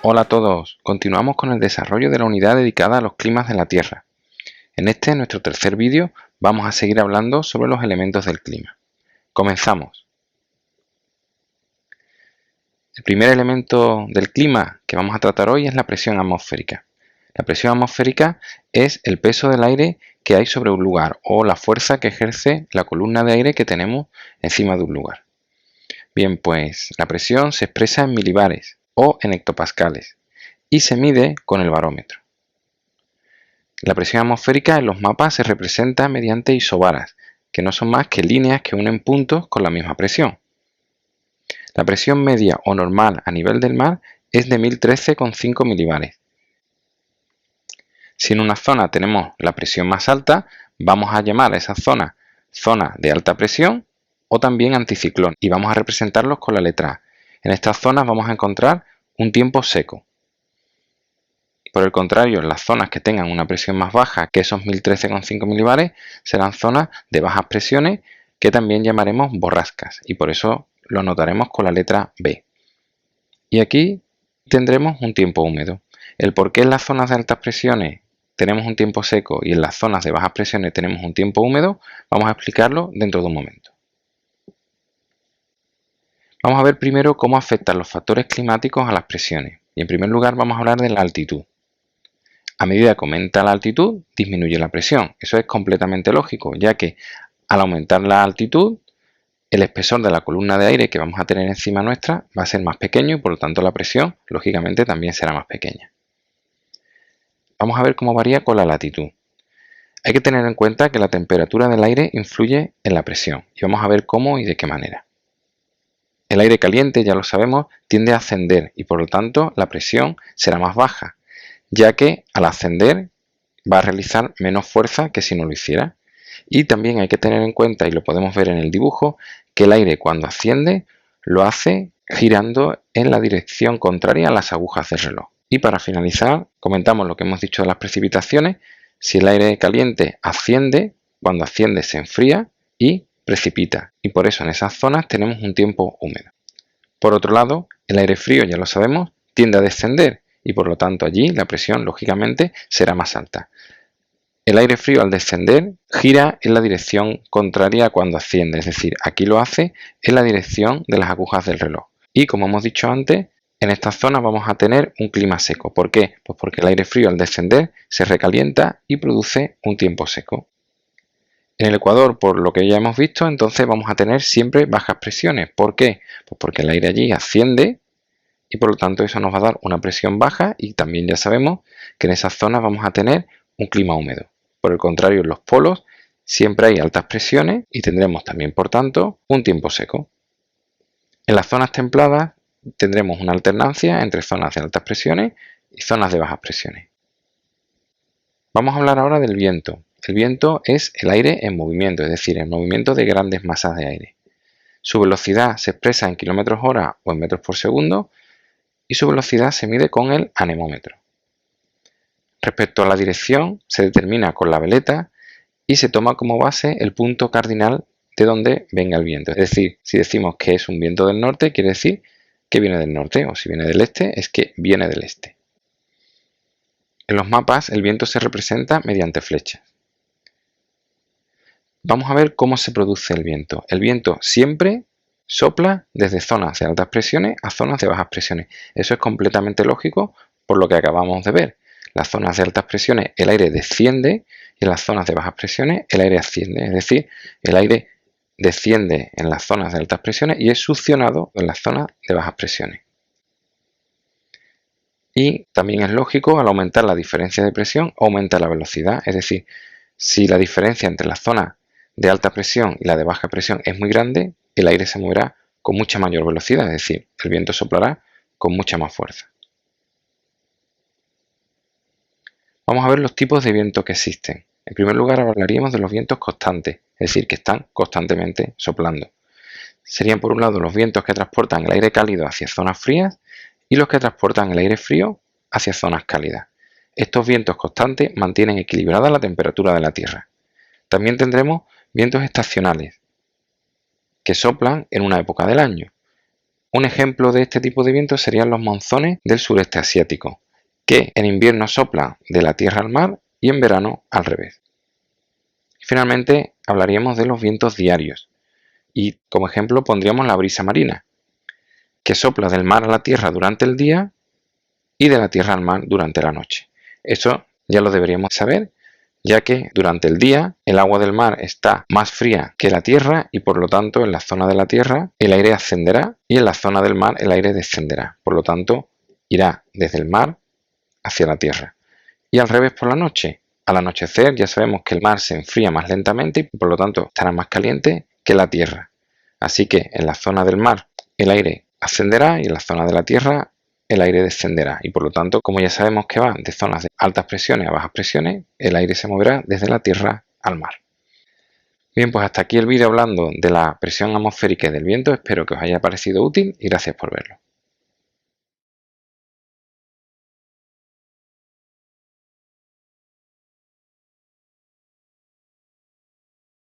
Hola a todos, continuamos con el desarrollo de la unidad dedicada a los climas de la Tierra. En nuestro tercer vídeo, vamos a seguir hablando sobre los elementos del clima. Comenzamos. El primer elemento del clima que vamos a tratar hoy es la presión atmosférica. La presión atmosférica es el peso del aire que hay sobre un lugar o la fuerza que ejerce la columna de aire que tenemos encima de un lugar. Bien, pues la presión se expresa en milibares o en hectopascales y se mide con el barómetro. La presión atmosférica en los mapas se representa mediante isobaras, que no son más que líneas que unen puntos con la misma presión. La presión media o normal a nivel del mar es de 1013,5 milibares. Si en una zona tenemos la presión más alta, vamos a llamar a esa zona zona de alta presión o también anticiclón y vamos a representarlos con la letra A. En estas zonas vamos a encontrar un tiempo seco. Por el contrario, las zonas que tengan una presión más baja que esos 1013,5 milibares serán zonas de bajas presiones que también llamaremos borrascas y por eso lo anotaremos con la letra B. Y aquí tendremos un tiempo húmedo. El por qué en las zonas de altas presiones tenemos un tiempo seco y en las zonas de bajas presiones tenemos un tiempo húmedo, vamos a explicarlo dentro de un momento. Vamos a ver primero cómo afectan los factores climáticos a las presiones. Y en primer lugar vamos a hablar de la altitud. A medida que aumenta la altitud, disminuye la presión. Eso es completamente lógico, ya que al aumentar la altitud, el espesor de la columna de aire que vamos a tener encima nuestra va a ser más pequeño y por lo tanto la presión, lógicamente, también será más pequeña. Vamos a ver cómo varía con la latitud. Hay que tener en cuenta que la temperatura del aire influye en la presión y vamos a ver cómo y de qué manera. El aire caliente, ya lo sabemos, tiende a ascender y por lo tanto la presión será más baja, ya que al ascender va a realizar menos fuerza que si no lo hiciera. Y también hay que tener en cuenta, y lo podemos ver en el dibujo, que el aire cuando asciende lo hace girando en la dirección contraria a las agujas del reloj. Y para finalizar, comentamos lo que hemos dicho de las precipitaciones. Si el aire caliente asciende, cuando asciende se enfría y precipita. Y por eso en esas zonas tenemos un tiempo húmedo. Por otro lado, el aire frío, ya lo sabemos, tiende a descender y por lo tanto allí la presión lógicamente será más alta. El aire frío al descender gira en la dirección contraria a cuando asciende, es decir, aquí lo hace en la dirección de las agujas del reloj. Y como hemos dicho antes, en estas zonas vamos a tener un clima seco. ¿Por qué? Pues porque el aire frío al descender se recalienta y produce un tiempo seco. En el ecuador, por lo que ya hemos visto, entonces vamos a tener siempre bajas presiones. ¿Por qué? Pues porque el aire allí asciende y por lo tanto eso nos va a dar una presión baja y también ya sabemos que en esas zonas vamos a tener un clima húmedo. Por el contrario, en los polos siempre hay altas presiones y tendremos también, por tanto, un tiempo seco. En las zonas templadas tendremos una alternancia entre zonas de altas presiones y zonas de bajas presiones. Vamos a hablar ahora del viento. El viento es el aire en movimiento, es decir, el movimiento de grandes masas de aire. Su velocidad se expresa en kilómetros hora o en metros por segundo y su velocidad se mide con el anemómetro. Respecto a la dirección, se determina con la veleta y se toma como base el punto cardinal de donde venga el viento. Es decir, si decimos que es un viento del norte, quiere decir que viene del norte, o si viene del este, es que viene del este. En los mapas, el viento se representa mediante flechas. Vamos a ver cómo se produce el viento. El viento siempre sopla desde zonas de altas presiones a zonas de bajas presiones. Eso es completamente lógico por lo que acabamos de ver. Las zonas de altas presiones el aire desciende y en las zonas de bajas presiones el aire asciende. Es decir, el aire desciende en las zonas de altas presiones y es succionado en las zonas de bajas presiones. Y también es lógico, al aumentar la diferencia de presión, aumenta la velocidad. Es decir, si la diferencia entre la zona de alta presión y la de baja presión es muy grande, el aire se moverá con mucha mayor velocidad, es decir, el viento soplará con mucha más fuerza. Vamos a ver los tipos de viento que existen. En primer lugar hablaríamos de los vientos constantes, es decir, que están constantemente soplando. Serían por un lado los vientos que transportan el aire cálido hacia zonas frías y los que transportan el aire frío hacia zonas cálidas. Estos vientos constantes mantienen equilibrada la temperatura de la Tierra. También tendremos vientos estacionales, que soplan en una época del año. Un ejemplo de este tipo de viento serían los monzones del sureste asiático, que en invierno sopla de la tierra al mar y en verano al revés. Finalmente hablaríamos de los vientos diarios y como ejemplo pondríamos la brisa marina, que sopla del mar a la tierra durante el día y de la tierra al mar durante la noche. Eso ya lo deberíamos saber, ya que durante el día el agua del mar está más fría que la tierra y por lo tanto en la zona de la tierra el aire ascenderá y en la zona del mar el aire descenderá. Por lo tanto irá desde el mar hacia la tierra. Y al revés por la noche. Al anochecer ya sabemos que el mar se enfría más lentamente y por lo tanto estará más caliente que la tierra. Así que en la zona del mar el aire ascenderá y en la zona de la tierra el aire descenderá y por lo tanto, como ya sabemos que va de zonas de altas presiones a bajas presiones, el aire se moverá desde la tierra al mar. Bien, pues hasta aquí el vídeo hablando de la presión atmosférica y del viento. Espero que os haya parecido útil y gracias por verlo.